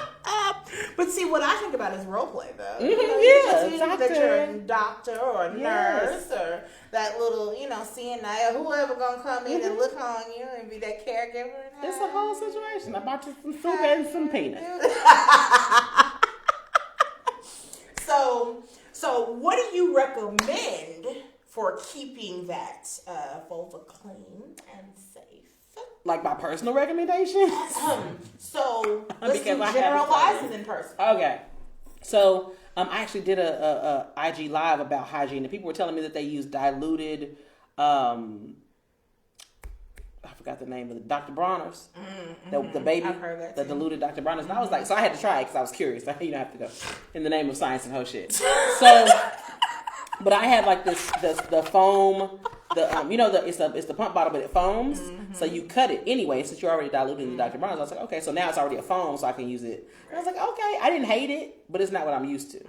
But see, what I think about is role play, though. Mm-hmm, that you're a doctor or a nurse or that little, CNI or whoever gonna come in and look on you and be that caregiver. It's a whole situation. I bought you some soup and some peanuts. So what do you recommend for keeping that vulva clean and safe? Like my personal recommendations? So let's do generalizing in person. Okay. So I actually did a IG live about hygiene, and people were telling me that they use diluted, I forgot the name of it, Dr. Bronner's. The baby, I've heard that the diluted Dr. Bronner's. And I was like, so I had to try it because I was curious. I have to go in the name of science and whole shit. So But I had like the foam, it's the pump bottle, but it foams. Mm-hmm. So you cut it anyway, since you're already diluting the Dr. Bronner's. I was like, okay, so now it's already a foam, so I can use it. And I was like, okay, I didn't hate it, but it's not what I'm used to.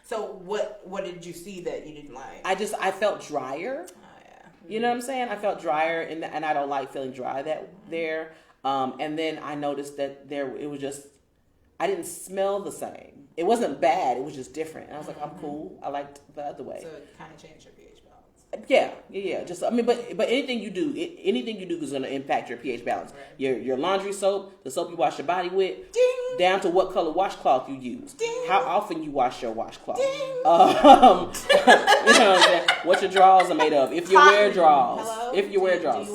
So what did you see that you didn't like? I felt drier. Oh yeah. You know what I'm saying? I felt drier, and I don't like feeling dry there. And then I noticed that it was just, I didn't smell the same. It wasn't bad. It was just different. And I was like, I'm cool. I liked the other way. So it kind of changed your pH balance. Yeah. Just, I mean, but anything you do is going to impact your pH balance. Right. Your laundry soap, the soap you wash your body with, ding, down to what color washcloth you use, ding, how often you wash your washcloth, ding, you know what I'm saying? What your drawers are made of. If you wear drawers,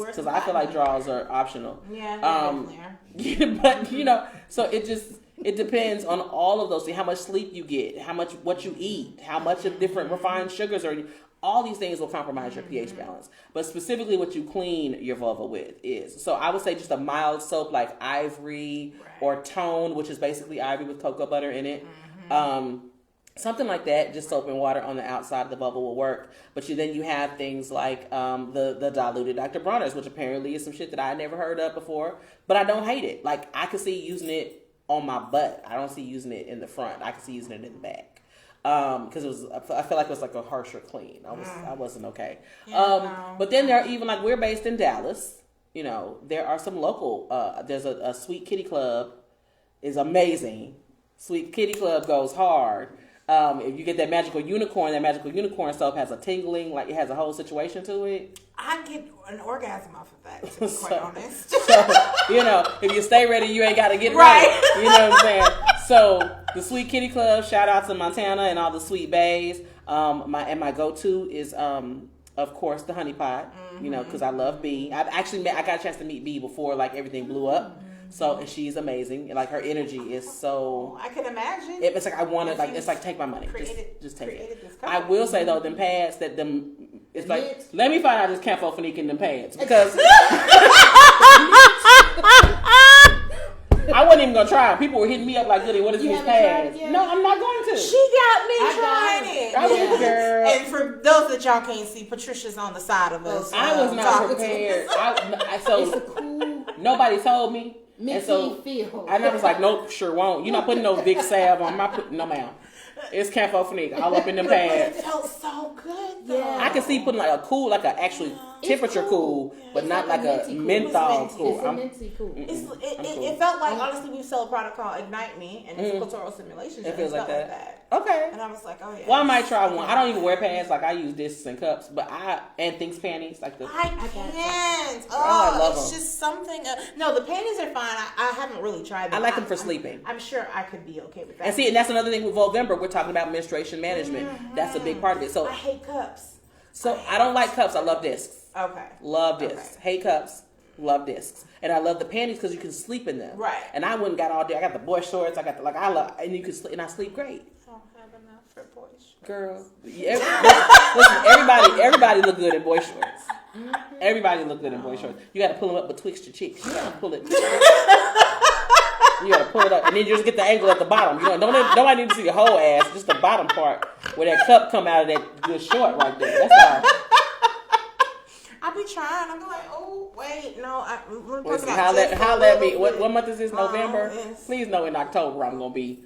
because I feel like drawers are optional. Yeah. But so it depends on all of those things. How much sleep you get, what you eat, how much of different refined sugars are. All these things will compromise your pH balance. But specifically what you clean your vulva with is. So I would say just a mild soap like Ivory or Tone, which is basically Ivory with cocoa butter in it. Something like that, just soap and water on the outside of the vulva will work. But then you have things like the diluted Dr. Bronner's, which apparently is some shit that I never heard of before. But I don't hate it. Like, I could see using it on my butt. I don't see using it in the front. I could see using it in the back. Because I feel like it was like a harsher clean. I wasn't okay. Yeah, but then there are even, like, we're based in Dallas. There are some local, there's a Sweet Kitty Club is amazing. Sweet Kitty Club goes hard. If you get that magical unicorn soap has a tingling, like it has a whole situation to it. I get an orgasm off of that, to be quite honest. So, if you stay ready, you ain't got to get ready. You know what I'm saying? So, the Sweet Kitty Club, shout out to Montana and all the sweet bays. My go-to is, of course, the honey pot, because I love Bee. I got a chance to meet Bee before, like, everything blew up. So, and she's amazing. Like, her energy is so... I can imagine. It's like, I want to, like, it's like, take my money. Just take it. I will say, though, them pads, it's like, let me find out this Campho-Phenique in them pads. Because... I wasn't even going to try them. People were hitting me up like, Goody, what is these pads? No, I'm not going to. She got me trying it. I was, girl. And for those that y'all can't see, Patricia's on the side of us. I was not prepared. So cool. Nobody told me. And so I was like, nope, sure won't. You're not putting no Vic salve on my no ma'am. It's Campho-Phenique all up in them pads. It felt so good though. Yeah. I can see putting like a cool, like a actually temperature cool, but it's not like a menthol cool. It's a minty cool. It felt like, honestly, we sell a product called Ignite Me, and it's a clitoral stimulation. It feels like that. Okay. And I was like, oh yeah. Well, I might try one. I don't even wear pads. Like, I use discs and cups, but and Thinks panties. Like I can't. I love it's them. just something. No, the panties are fine. I haven't really tried them. I like them for sleeping. I'm sure I could be okay with that. And see, and that's another thing with VULVember. We're talking about menstruation management. That's a big part of it. So I hate cups. So I don't like cups. I love discs. Okay. Love discs. Okay. Hate cups. Love discs. And I love the panties because you can sleep in them. Right. And I wouldn't got all day. I got the boy shorts. I got and you can sleep, and I sleep great. I don't have enough for boy shorts. Girl, everybody look good in boy shorts. Mm-hmm. Everybody look good in boy shorts. You got to pull them up betwixt your cheeks. You got to pull it. You got to pull it up, and then you just get the angle at the bottom. Nobody need to see the whole ass, just the bottom part where that cup come out of that good short right there. That's all. I be trying. I'm like, oh wait, no. Holla at me. What month is this? November. Please know in October I'm gonna be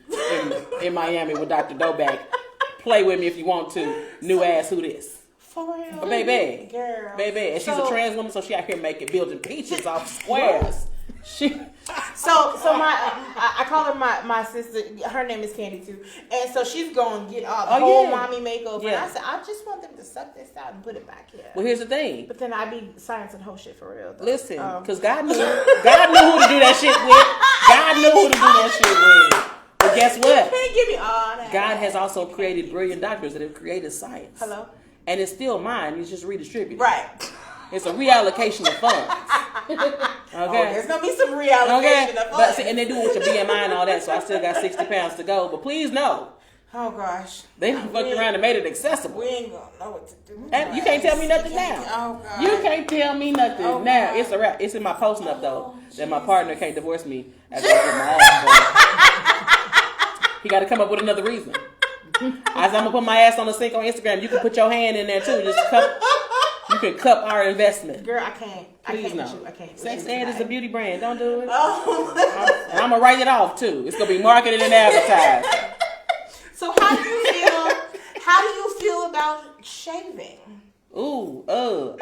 in Miami with Dr. Doback. Play with me if you want to. New ass, who this? For real, but baby, girl, baby, and she's a trans woman, so she out here building peaches off squares. I call her my sister. Her name is Candy too, and so she's going to get the whole mommy makeover. Yeah. And I said, I just want them to suck this out and put it back here. Well, here's the thing. But then I be science and whole shit for real. Though. Listen, because God knew who to do that shit with. God knew who to do that shit with. But guess what? You can't give me all that. God has also created brilliant doctors that have created science. Hello. And it's still mine. It's just redistributed. Right. It's a reallocation of funds. Okay. There's gonna be some reallocation of funds. But see, and they do it with your BMI and all that, so I still got 60 pounds to go. But please know. Oh gosh. They fucked around and made it accessible. We ain't gonna know what to do. And you can't tell me nothing now. Oh god. You can't tell me nothing now. It's a wrap. It's in my post up though that my partner can't divorce me after I get my ass. He got to come up with another reason. As I'm gonna put my ass on the sink on Instagram, you can put your hand in there too. You can cup our investment. Girl, I can't. Please no. I can't. Sex ed is a beauty brand. Don't do it. Oh. And I'm gonna write it off too. It's gonna be marketed and advertised. So how do you feel? How do you feel about shaving? Ooh, because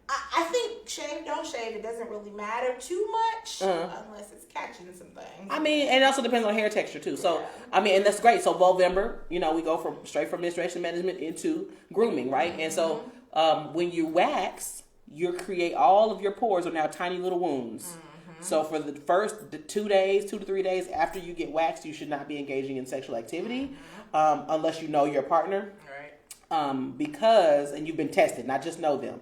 I think shave, don't shave, it doesn't really matter too much unless it's catching some things. I mean, and it also depends on hair texture too. So, I mean, and that's great. So, VULVember, we go straight from menstruation management into grooming, right? And so, when you wax, you create all of your pores are now tiny little wounds. So for the first 2 to 3 days after you get waxed, you should not be engaging in sexual activity unless you know your partner. Because, and you've been tested, not just know them,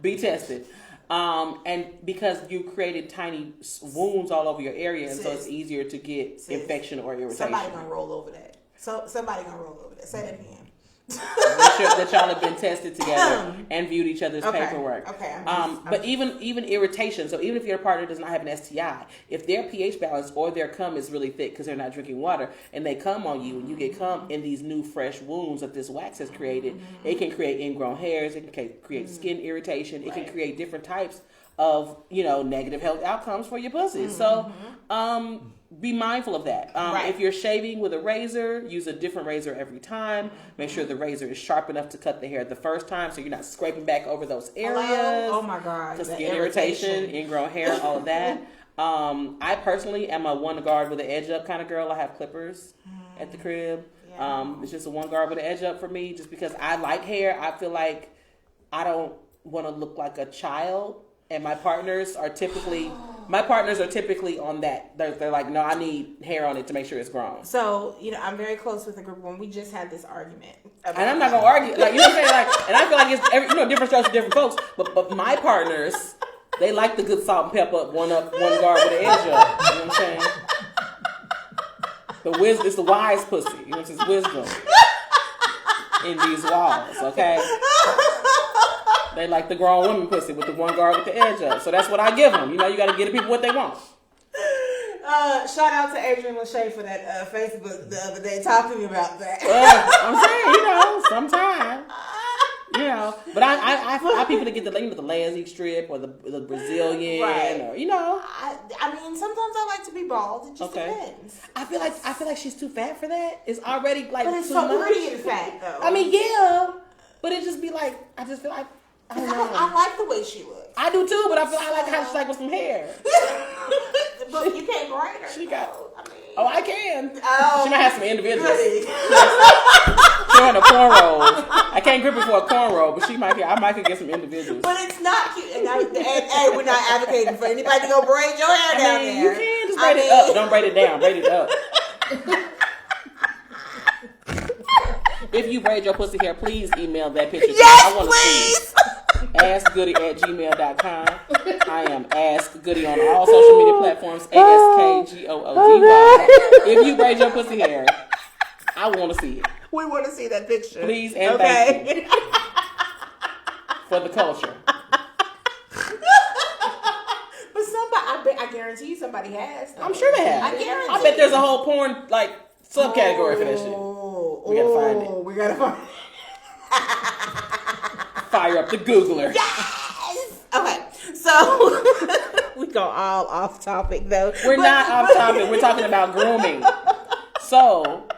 be tested. And because you created tiny wounds all over your area, and so it's easier to get infection or irritation. Somebody gonna roll over that. Somebody gonna roll over that. Say that again. Make sure that y'all have been tested together and viewed each other's paperwork. Okay. But even irritation. So even if your partner does not have an STI, if their pH balance or their cum is really thick because they're not drinking water, and they come on you, and you get cum in these new fresh wounds that this wax has created, it can create ingrown hairs. It can create skin irritation. It can create different types of negative health outcomes for your pussy. So be mindful of that. If you're shaving with a razor, use a different razor every time. Make sure the razor is sharp enough to cut the hair the first time, so you're not scraping back over those areas. Oh my God! Skin irritation, ingrown hair, all of that. I personally am a one guard with an edge up kind of girl. I have clippers at the crib. It's just a one guard with an edge up for me, just because I like hair. I feel like I don't want to look like a child. And my partners are typically on that. They're like, no, I need hair on it to make sure it's grown. So, I'm very close with a group when we just had this argument. And I'm not gonna argue, like, you know what I'm saying? Like, and I feel like it's different strokes for different folks. But my partners, they like the good salt and pepper, one guard with the edge up. You know what I'm saying? It's the wise pussy. It's wisdom in these walls. Okay. They like the grown woman pussy with the one guard with the edge up. So that's what I give them. You got to give the people what they want. Shout out to Adrian Lachey for that Facebook the other day talking about that. I'm saying, sometimes. But I people to get the Lansing strip or the Brazilian, right. or I mean, sometimes I like to be bald. It just depends. I feel like she's too fat for that. It's already like but it's too so much. pretty and fat though. I mean, yeah, but it just be like I just feel like. I like the way she looks. I do too, but I feel I like how she's like with some hair. But you can't braid her. She got. I I can. She might have some individuals. Really? She had a cornrow. I can't grip it for a cornrow, but I might could get some individuals. But it's not cute. And we're not advocating for anybody to go braid your hair down there. You can just braid it up. Don't braid it down. Braid it up. If you braid your pussy hair, please email that picture. Yes, I want to see. AskGoody@gmail.com. I am Ask Goody on all social media platforms. AskGoody. If you braid your pussy hair, I want to see it. We want to see that picture. Please and thank you for the culture. But somebody, I guarantee you, somebody has. Though. I'm sure they have. I guarantee. I bet there's a whole porn subcategory for that shit. We gotta find it. We gotta find it. Fire up the Googler. Yes. Okay. So we go all off topic though. We're not off topic. We're talking about grooming. So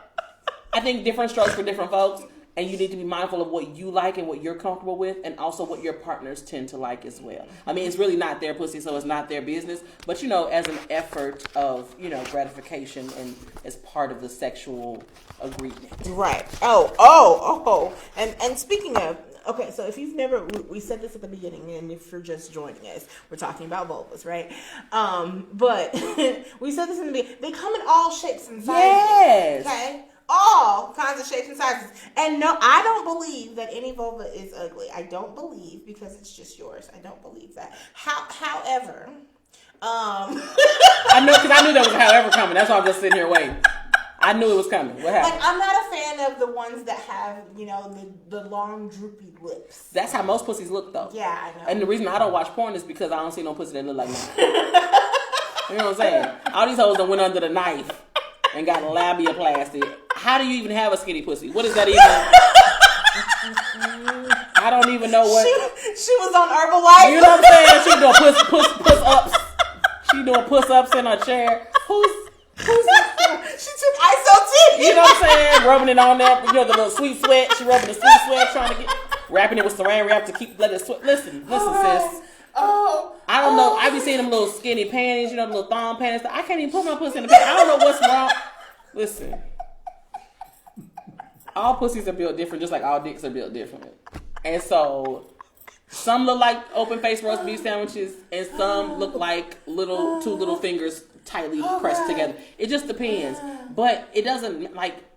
I think different strokes for different folks, and you need to be mindful of what you like and what you're comfortable with, and also what your partners tend to like as well. I mean, it's really not their pussy, so it's not their business. But as an effort of gratification and as part of the sexual agreement. Right. And speaking of. Okay, so if you've never, we said this at the beginning, and if you're just joining us, we're talking about vulvas, right? But we said this in the beginning. They come in all shapes and sizes. Yes. Okay? All kinds of shapes and sizes. And no, I don't believe that any vulva is ugly. I don't believe, because it's just yours. I don't believe that. However, I knew that was a however coming. That's why I'm just sitting here waiting. I knew it was coming. What happened? Like, I'm not a fan of the ones that have, the long droopy lips. That's how most pussies look, though. Yeah, I know. And the reason I don't watch porn is because I don't see no pussy that look like mine. You know what I'm saying? All these hoes that went under the knife and got labiaplasty. How do you even have a skinny pussy? What is that even? I don't even know what. She was on Herbalife. You know what I'm saying? She doing puss ups. She doing puss ups in her chair. Who's She took ISO you know what I'm saying? Rubbing it on there. You know the little sweet sweat. She rubbing the sweet sweat, trying to wrapping it with saran wrap to let it sweat. Listen, sis. I don't know. I be seeing them little skinny panties, you know, the little thong panties. I can't even put my pussy in the panties. I don't know what's wrong. Listen. All pussies are built different, just like all dicks are built different. And so, some look like open face roast beef sandwiches, and some look like two little fingers tightly pressed together. It just depends. But it doesn't,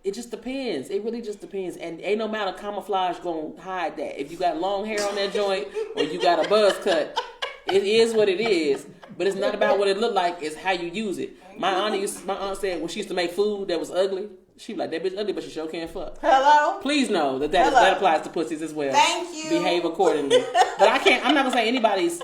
it just depends. It really just depends. And ain't no amount of camouflage gonna hide that. If you got long hair on that joint, or you got a buzz cut, it is what it is. But it's not about what it look like, it's how you use it. My aunt said when she used to make food that was ugly, she was like, that bitch ugly, but she sure can't fuck. Hello? Please know that applies to pussies as well. Thank you. Behave accordingly. But I'm not gonna say anybody's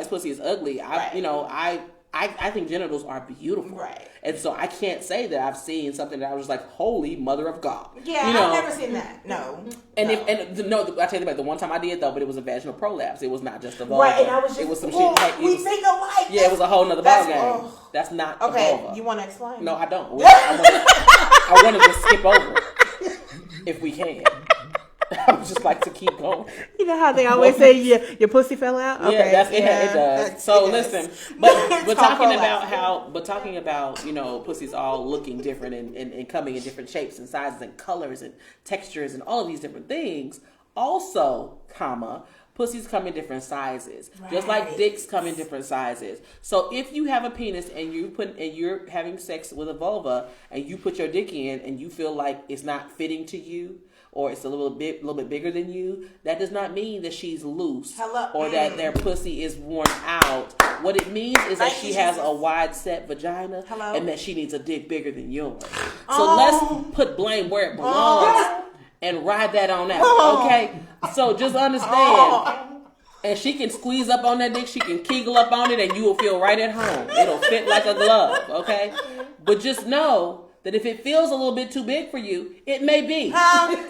pussy is ugly. I think genitals are beautiful. Right. And so I can't say that I've seen something that I was like, holy mother of God. Yeah, I've never seen that. No. And I tell you about the one time I did though, but it was a vaginal prolapse. It was not just a vulva. Right, and I was just, it was some shit. We think alike. Yeah, it was a whole nother ballgame. That's not a vulva. Okay, you want to explain? No, I don't. I wanted to skip over if we can. I would just like to keep going. You know how they always say your pussy fell out? Okay. Yeah, it does. So listen, but talking about pussies all looking different and coming in different shapes and sizes and colors and textures and all of these different things. Also, pussies come in different sizes, just like dicks come in different sizes. So if you have a penis and you're having sex with a vulva and you put your dick in and you feel like it's not fitting to you, or it's a little bit bigger than you, that does not mean that she's loose or that their pussy is worn out. What it means is that she has a wide set vagina and that she needs a dick bigger than yours. So let's put blame where it belongs and ride that on out, okay? So just understand. And she can squeeze up on that dick, she can kegel up on it, and you will feel right at home. It'll fit like a glove, okay? But just know that if it feels a little bit too big for you, it may be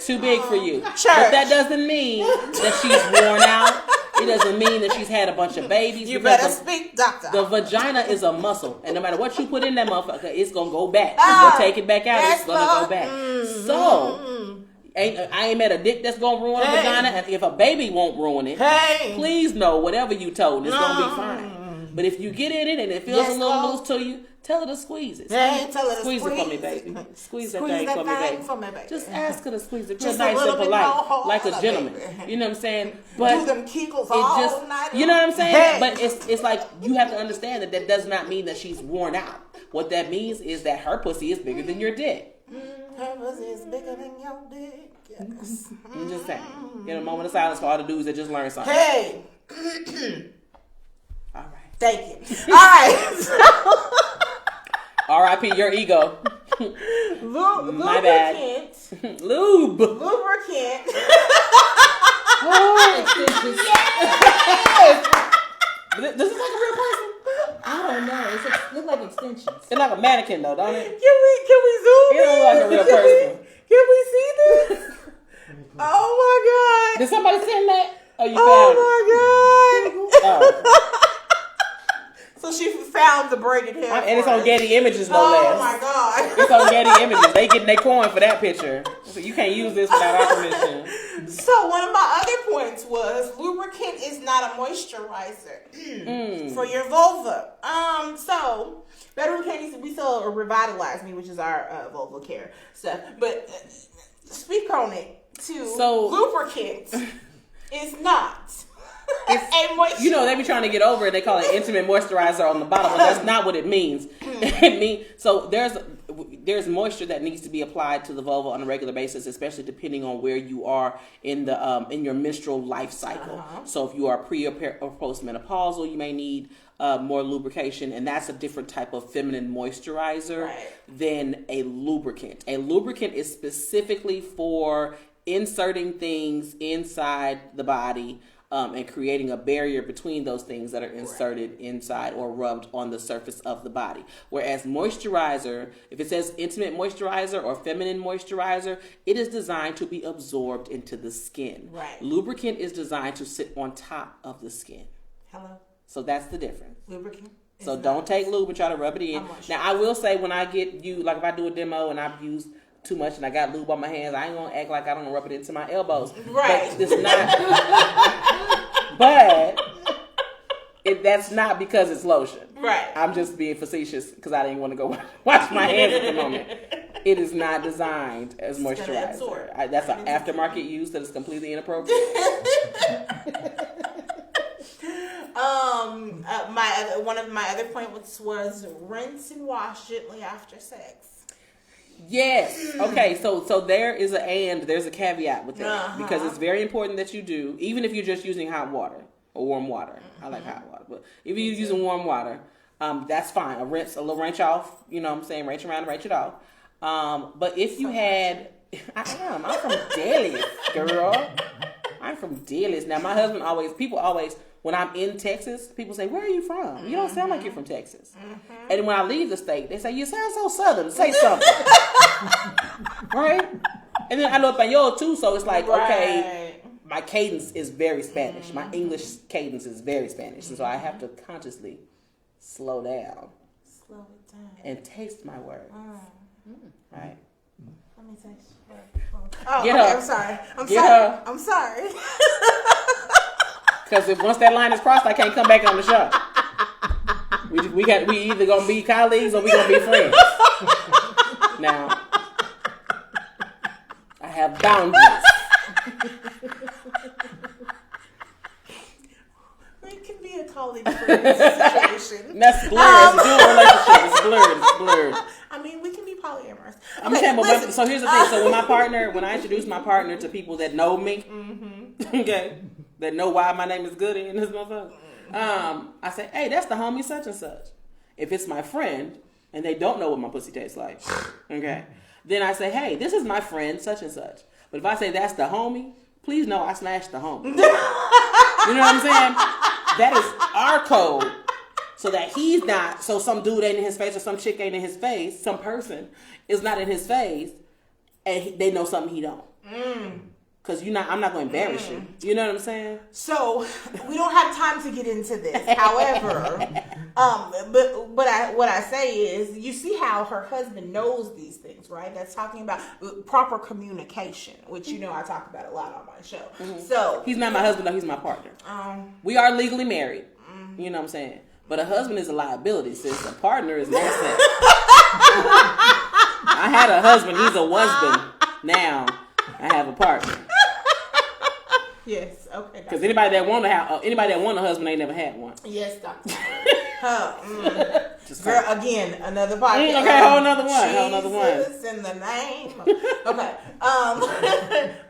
too big for you. But that doesn't mean that she's worn out. It doesn't mean that she's had a bunch of babies. You better speak, doctor. The vagina is a muscle. And no matter what you put in that motherfucker, it's going to go back. If you take it back out, it's going to go back. So, I ain't met a dick that's going to ruin a vagina. And if a baby won't ruin it, please know whatever you told, it's going to be fine. But if you get in it and it feels a little loose to you, tell her to squeeze it. Tell her to squeeze it for me, baby. Squeeze that thing for me, baby. Just ask her to squeeze it. Just nice and polite, like a gentleman. Baby. You know what I'm saying? But do them kegels all night. You know what I'm saying? But it's like you have to understand that does not mean that she's worn out. What that means is that her pussy is bigger than your dick. Her pussy is bigger than your dick. Yes. I'm just saying. Get a moment of silence for all the dudes that just learned something. Hey. All right. Thank you. All right. R.I.P. your ego. My bad. Lube. Lubricant. Extensions. Yes. Does it look like a real person? I don't know. It looks like extensions. It's like a mannequin though, don't it? Can we zoom? It don't look like a real person. Can we see this? Oh my God. Did somebody send that? Oh, you found it. Oh my God. Oh. So she found the braided hair. And it's on Getty Images, no less. Oh my God. It's on Getty Images. They getting their coin for that picture. So you can't use this without our permission. So one of my other points was lubricant is not a moisturizer for your vulva. So Better Candies, we sell Revitalize Me, which is our Vulva Care stuff. But speak on it too. So lubricant is not. They be trying to get over it. They call it intimate moisturizer on the bottle, but that's not what it means. It means so there's moisture that needs to be applied to the vulva on a regular basis, especially depending on where you are in the in your menstrual life cycle. So if you are pre or postmenopausal, you may need more lubrication, and that's a different type of feminine moisturizer than a lubricant. A lubricant is specifically for inserting things inside the body and creating a barrier between those things that are inserted inside or rubbed on the surface of the body. Whereas moisturizer, if it says intimate moisturizer or feminine moisturizer, it is designed to be absorbed into the skin. Right. Lubricant is designed to sit on top of the skin. Hello. So that's the difference. Lubricant. So don't take lube and try to rub it in. Now, I will say when I get you, like if I do a demo and I've used too much and I got lube on my hands, I ain't gonna act like I don't rub it into my elbows. Right. But it's not. But that's not because it's lotion. Right. I'm just being facetious because I didn't want to go wash my hands at the moment. It is not designed as moisturizer. That's an aftermarket use that is completely inappropriate. One of my other points was rinse and wash gently after sex. Yes. Okay. So there's a caveat with that because it's very important that you do, even if you're just using hot water or warm water. I like hot water, but if you're using warm water, that's fine. A little wrench off. You know what I'm saying? Wrench around and wrench it off. But if you had, I'm from Dallas, girl. I'm from Dallas. Now my husband people always. When I'm in Texas, people say, "Where are you from? You don't sound like you're from Texas." And when I leave the state, they say, "You sound so Southern. Say something." Right? And then I know Espanol too, so it's like, okay, my cadence is very Spanish. My English cadence is very Spanish. And so I have to consciously slow down. Slow it down. And taste my words. Right? Let me taste your words. Oh, Get okay, her. I'm sorry. Get her. I'm sorry. Because if once that line is crossed, I can't come back on the show. We either gonna be colleagues or we gonna be friends. Now, I have boundaries. We can be a colleague friend situation. That's blurred. It's a dual relationship. It's blurred. I mean, we can be polyamorous. I'm saying, but so here's the thing. So when I introduce my partner to people that know me, okay, that know why my name is Goody and this motherfucker, I say, hey, that's the homie such and such. If it's my friend and they don't know what my pussy tastes like, okay, then I say, hey, this is my friend such and such. But if I say that's the homie, please know I smashed the homie. You know what I'm saying? That is our code. So that he's not, so some dude ain't in his face or some chick ain't in his face, some person is not in his face, and they know something he don't. Because I'm not going to embarrass you. You know what I'm saying? So we don't have time to get into this. However, what I say is, you see how her husband knows these things, right? That's talking about proper communication, which I talk about a lot on my show. So he's not my husband, though. He's my partner. We are legally married. You know what I'm saying? But a husband is a liability, sis. A partner is an asset. I had a husband. He's a husband. Now I have a partner. Yes. Okay. Because anybody that want a husband ain't never had one. Yes, Doctor. Girl, again, another podcast. Okay, whole another one. Jesus in the name. Okay.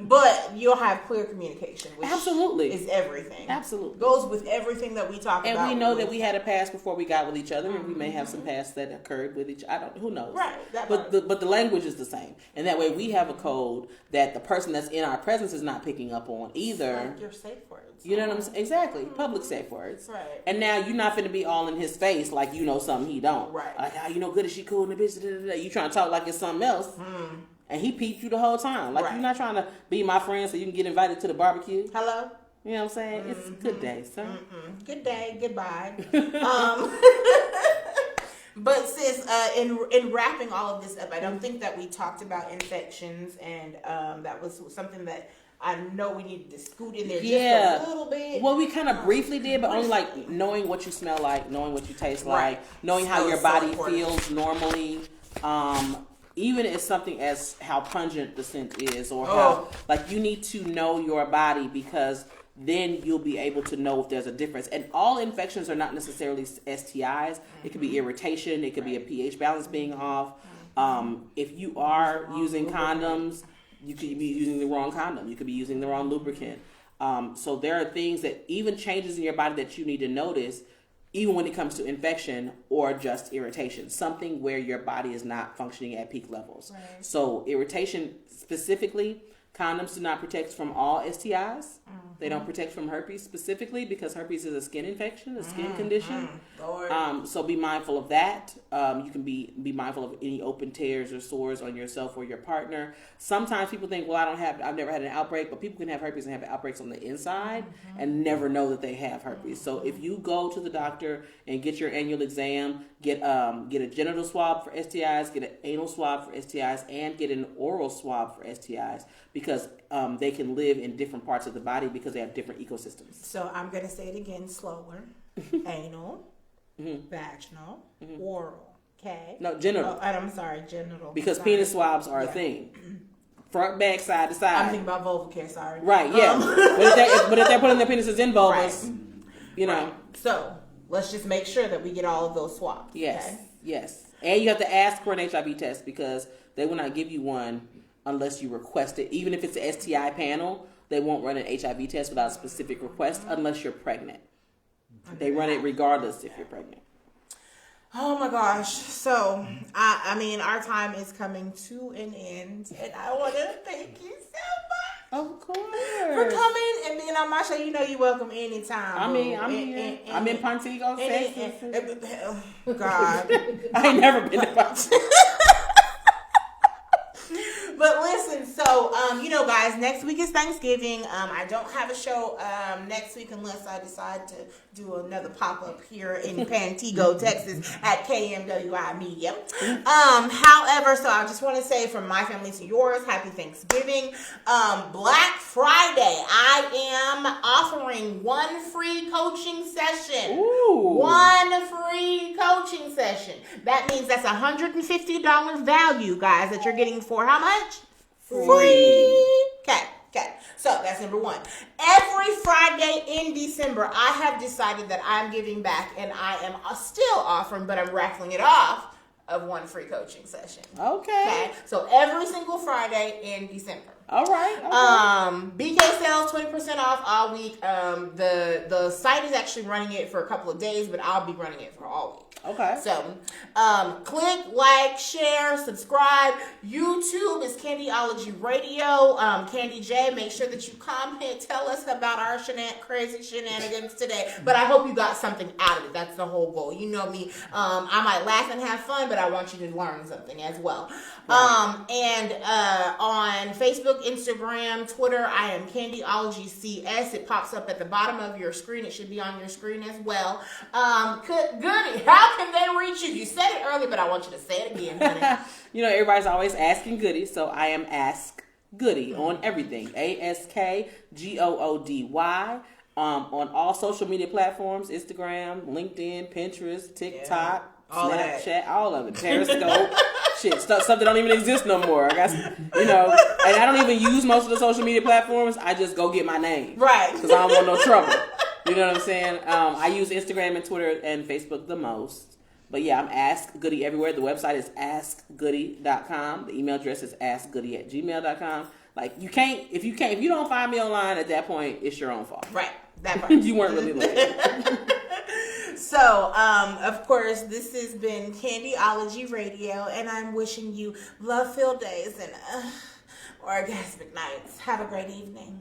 But you'll have clear communication, which absolutely is everything. Absolutely goes with everything that we talk about. And we know that we had a past before we got with each other, and we may have some past that occurred with each. Who knows? Right. But the language is the same, and that way we have a code that the person that's in our presence is not picking up on either. Like your safe words. You know what I'm saying? Exactly. Public safe words. Right. And now you're not finna be all in his face like you know something he don't. Right. Like, good, is she cool and the bitch? You trying to talk like it's something else. And he peeped you the whole time. Like, you're not trying to be my friend so you can get invited to the barbecue. Hello? You know what I'm saying? It's a good day, sir. Good day. Goodbye. But sis, in wrapping all of this up, I don't think that we talked about infections, and that was something that I know we needed to scoot in there just a little bit. Well, we kind of briefly did, but only like knowing what you smell like, knowing what you taste like, knowing how your body feels normally. Even as something as how pungent the scent is, or how you need to know your body, because then you'll be able to know if there's a difference. And all infections are not necessarily STIs. It could be irritation. It could be a pH balance being off. If you are using condoms, you could be using the wrong condom. You could be using the wrong lubricant. So there are things that, even changes in your body, that you need to notice, even when it comes to infection or just irritation, something where your body is not functioning at peak levels. Right. So irritation specifically, Condoms do not protect from all STIs. They don't protect from herpes specifically because herpes is a skin infection, a skin condition. So be mindful of that. You can be mindful of any open tears or sores on yourself or your partner. Sometimes people think, well, I've never had an outbreak, but people can have herpes and have outbreaks on the inside and never know that they have herpes. So if you go to the doctor and get your annual exam, get a genital swab for STIs, get an anal swab for STIs, and get an oral swab for STIs because they can live in different parts of the body because they have different ecosystems. So I'm going to say it again slower. Anal, vaginal, oral, okay? No, genital. Oh, and I'm sorry, genital. Because penis swabs are a thing. Front, back, side to side. I'm thinking about Vulva Care, sorry. Right, yeah. But if they're putting their penises in vulvas, you know. Right. So let's just make sure that we get all of those swabs. Yes, okay? yes. And you have to ask for an HIV test because they will not give you one unless you request it. Even if it's an STI panel, they won't run an HIV test without a specific request unless you're pregnant. They run it regardless if you're pregnant. Oh my gosh. So, I mean, our time is coming to an end. And I want to thank you so much. Of course. For coming and being on my show. You know you're welcome anytime. I'm here. I'm in Montego, Texas. God. I ain't never been to Montego. But listen, so, guys, next week is Thanksgiving. I don't have a show next week unless I decide to do another pop-up here in Pantego, Texas at KMWI Media. However, so I just want to say from my family to yours, happy Thanksgiving. Black Friday, I am offering one free coaching session. Ooh. One free coaching session. That means that's $150 value, guys, that you're getting for how much? Free. Okay. So that's number one. Every Friday in December, I have decided that I'm giving back, and I am still offering, but I'm raffling it off of one free coaching session. Okay. So every single Friday in December. All right. BK sales 20% off all week. The site is actually running it for a couple of days, but I'll be running it for all week. Okay. So, click, like, share, subscribe. YouTube is Candyology Radio. Candy J, make sure that you comment. Tell us about our crazy shenanigans today. But I hope you got something out of it. That's the whole goal. You know me. I might laugh and have fun, but I want you to learn something as well. Right. And on Facebook, Instagram, Twitter, I am Candyology CS. It pops up at the bottom of your screen. It should be on your screen as well. Goody, how can they reach you? You said it earlier, but I want you to say it again, honey. Everybody's always asking Goody, so I am Ask Goody on everything. AskGoody. On all social media platforms, Instagram, LinkedIn, Pinterest, TikTok, Snapchat, all of it. Periscope. Shit, stuff that don't even exist no more. I guess, and I don't even use most of the social media platforms. I just go get my name. Right. Because I don't want no trouble. You know what I'm saying? I use Instagram and Twitter and Facebook the most. But yeah, I'm Ask Goody everywhere. The website is askgoody.com. The email address is askgoody@gmail.com. Like, if you don't find me online at that point, it's your own fault. Right. That part. You weren't really looking. So, of course, this has been Candyology Radio, and I'm wishing you love-filled days and orgasmic nights. Have a great evening.